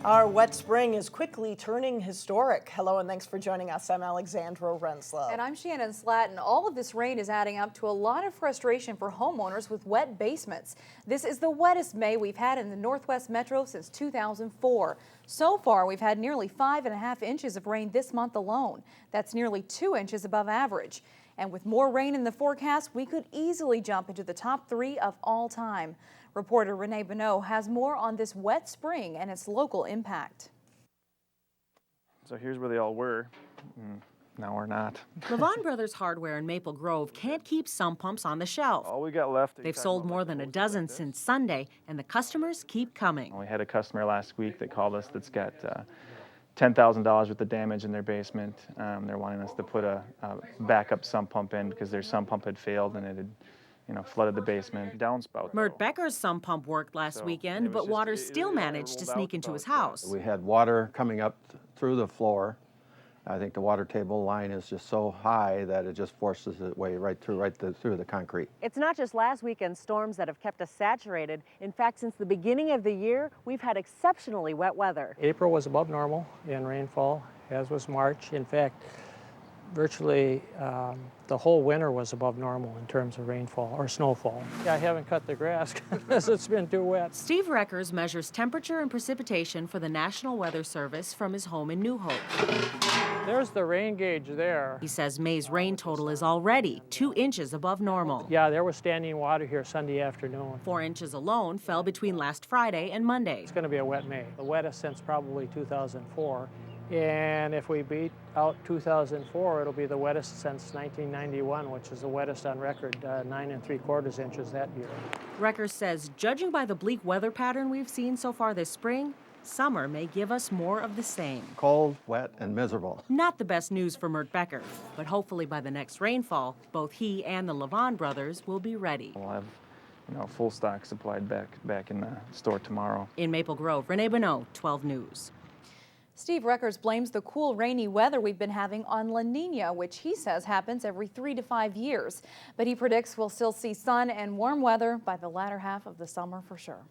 Our wet spring is quickly turning historic. Hello and thanks for joining us. I'm Alexandra Renslow. And I'm Shannon Slatton. All of this rain is adding up to a lot of frustration for homeowners with wet basements. This is the wettest May we've had in the Northwest Metro since 2004. So far, we've had nearly 5.5 inches of rain this month alone. That's nearly 2 inches above average. And with more rain in the forecast, we could easily jump into the top 3 of all time. Reporter Renee Bonneau has more on this wet spring and its local impact. So here's where they all were. Now we're not. LeVahn Brothers Hardware in Maple Grove can't keep sump pumps on the shelf. All we got left. They've sold more than a dozen since Sunday, and the customers keep coming. We had a customer last week that called us that's got $10,000 worth of damage in their basement. They're wanting us to put a backup sump pump in because their sump pump had failed and it had flooded the basement. Downspout. Mert Becker's sump pump worked last weekend, but water still managed to sneak into his house. We had water coming up through the floor. I think the water table line is just so high that it just forces its way right through the concrete. It's not just last weekend's storms that have kept us saturated. In fact, since the beginning of the year, we've had exceptionally wet weather. April was above normal in rainfall, as was March. In fact, virtually the whole winter was above normal in terms of rainfall or snowfall. I haven't cut the grass because it's been too wet. Steve Reckers measures temperature and precipitation for the National Weather Service from his home in New Hope. There's the rain gauge there. He says May's rain total is already 2 inches above normal. Yeah, there was standing water here Sunday afternoon. 4 inches alone fell between last Friday and Monday. It's going to be a wet May, the wettest since probably 2004. And if we beat out 2004, it'll be the wettest since 1991, which is the wettest on record, 9 3/4 inches that year. Reckers says, judging by the bleak weather pattern we've seen so far this spring, summer may give us more of the same. Cold, wet, and miserable. Not the best news for Mert Becker, but hopefully by the next rainfall, both he and the LeVahn brothers will be ready. We'll have full stock supplied back in the store tomorrow. In Maple Grove, Renee Bonneau, 12 News. Steve Reckers blames the cool, rainy weather we've been having on La Nina, which he says happens every 3 to 5 years. But he predicts we'll still see sun and warm weather by the latter half of the summer for sure.